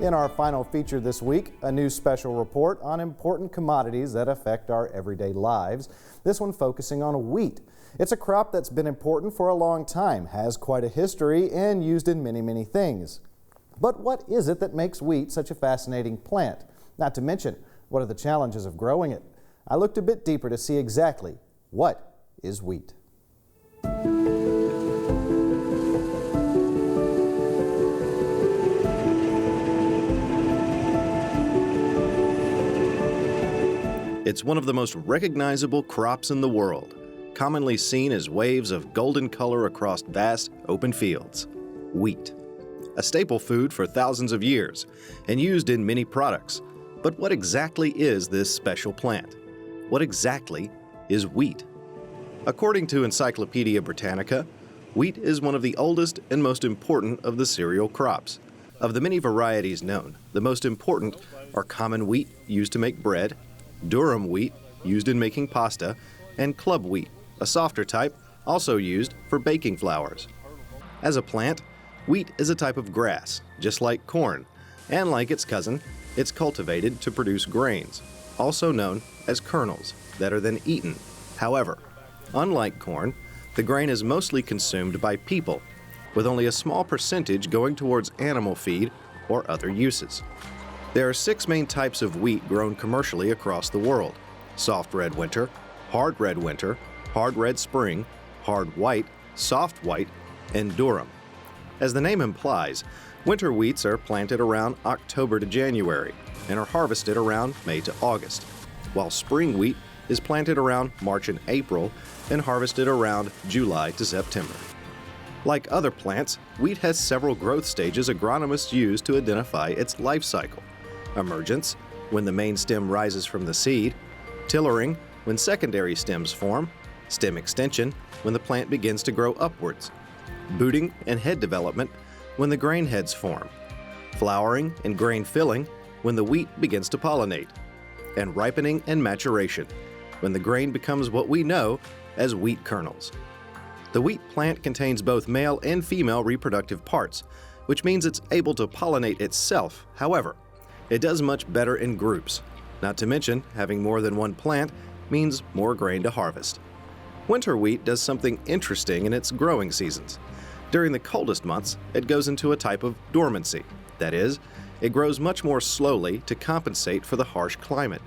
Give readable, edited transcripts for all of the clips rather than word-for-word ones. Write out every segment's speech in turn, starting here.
In our final feature this week, a new special report on important commodities that affect our everyday lives. This one focusing on wheat. It's a crop that's been important for a long time, has quite a history, and used in many things. But what is it that makes wheat such a fascinating plant? Not to mention, what are the challenges of growing it? I looked a bit deeper to see exactly what is wheat. It's one of the most recognizable crops in the world, commonly seen as waves of golden color across vast open fields. Wheat, a staple food for thousands of years and used in many products. But what exactly is this special plant? What exactly is wheat? According to Encyclopedia Britannica, wheat is one of the oldest and most important of the cereal crops. Of the many varieties known, the most important are common wheat used to make bread, durum wheat, used in making pasta, and club wheat, a softer type, also used for baking flours. As a plant, wheat is a type of grass, just like corn, and like its cousin, it's cultivated to produce grains, also known as kernels, that are then eaten. However, unlike corn, the grain is mostly consumed by people, with only a small percentage going towards animal feed or other uses. There are 6 main types of wheat grown commercially across the world: soft red winter, hard red spring, hard white, soft white, and durum. As the name implies, winter wheats are planted around October to January and are harvested around May to August, while spring wheat is planted around March and April and harvested around July to September. Like other plants, wheat has several growth stages agronomists use to identify its life cycle. Emergence, when the main stem rises from the seed; tillering, when secondary stems form; stem extension, when the plant begins to grow upwards; booting and head development, when the grain heads form; flowering and grain filling, when the wheat begins to pollinate; and ripening and maturation, when the grain becomes what we know as wheat kernels. The wheat plant contains both male and female reproductive parts, which means it's able to pollinate itself. However, it does much better in groups. Not to mention, having more than one plant means more grain to harvest. Winter wheat does something interesting in its growing seasons. During the coldest months, it goes into a type of dormancy. That is, it grows much more slowly to compensate for the harsh climate.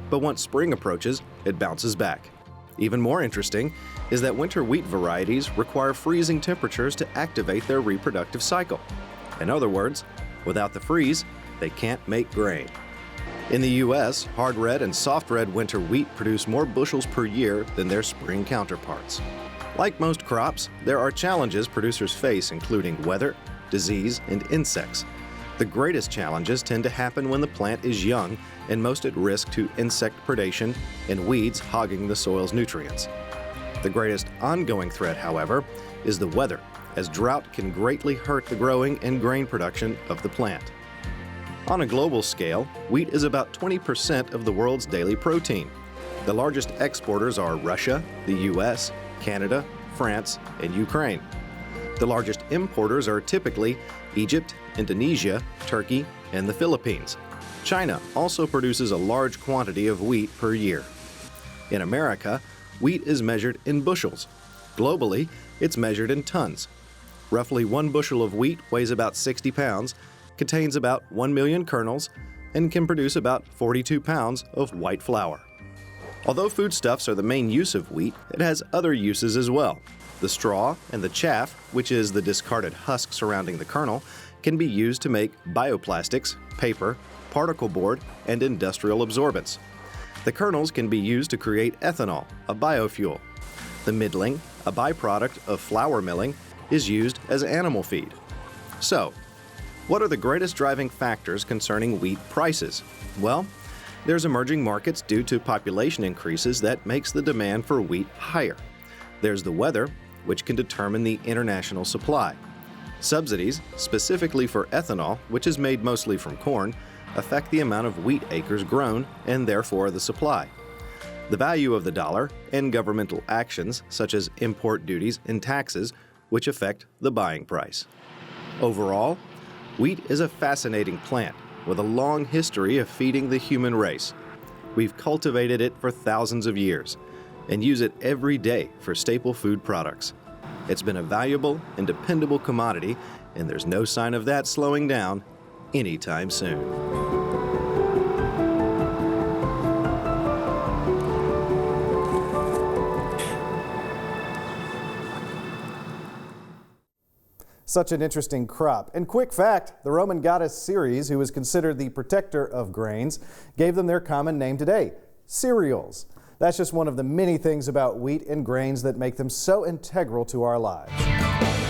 But once spring approaches, it bounces back. Even more interesting is that winter wheat varieties require freezing temperatures to activate their reproductive cycle. In other words, without the freeze, they can't make grain. In the U.S., hard red and soft red winter wheat produce more bushels per year than their spring counterparts. Like most crops, there are challenges producers face, including weather, disease, and insects. The greatest challenges tend to happen when the plant is young and most at risk to insect predation and weeds hogging the soil's nutrients. The greatest ongoing threat, however, is the weather, as drought can greatly hurt the growing and grain production of the plant. On a global scale, wheat is about 20% of the world's daily protein. The largest exporters are Russia, the U.S., Canada, France, and Ukraine. The largest importers are typically Egypt, Indonesia, Turkey, and the Philippines. China also produces a large quantity of wheat per year. In America, wheat is measured in bushels. Globally, it's measured in tons. Roughly 1 bushel of wheat weighs about 60 pounds, contains about 1 million kernels, and can produce about 42 pounds of white flour. Although foodstuffs are the main use of wheat, it has other uses as well. The straw and the chaff, which is the discarded husk surrounding the kernel, can be used to make bioplastics, paper, particle board, and industrial absorbents. The kernels can be used to create ethanol, a biofuel. The middling, a byproduct of flour milling, is used as animal feed. So, what are the greatest driving factors concerning wheat prices? Well, there's emerging markets due to population increases that makes the demand for wheat higher. There's the weather, which can determine the international supply. Subsidies, specifically for ethanol, which is made mostly from corn, affect the amount of wheat acres grown and therefore the supply. The value of the dollar and governmental actions such as import duties and taxes, which affect the buying price. Overall, Wheat is a fascinating plant with a long history of feeding the human race. We've cultivated it for thousands of years and use it every day for staple food products. It's been a valuable and dependable commodity, and there's no sign of that slowing down anytime soon. Such an interesting crop. And quick fact, the Roman goddess Ceres, who is considered the protector of grains, gave them their common name today, cereals. That's just one of the many things about wheat and grains that make them so integral to our lives.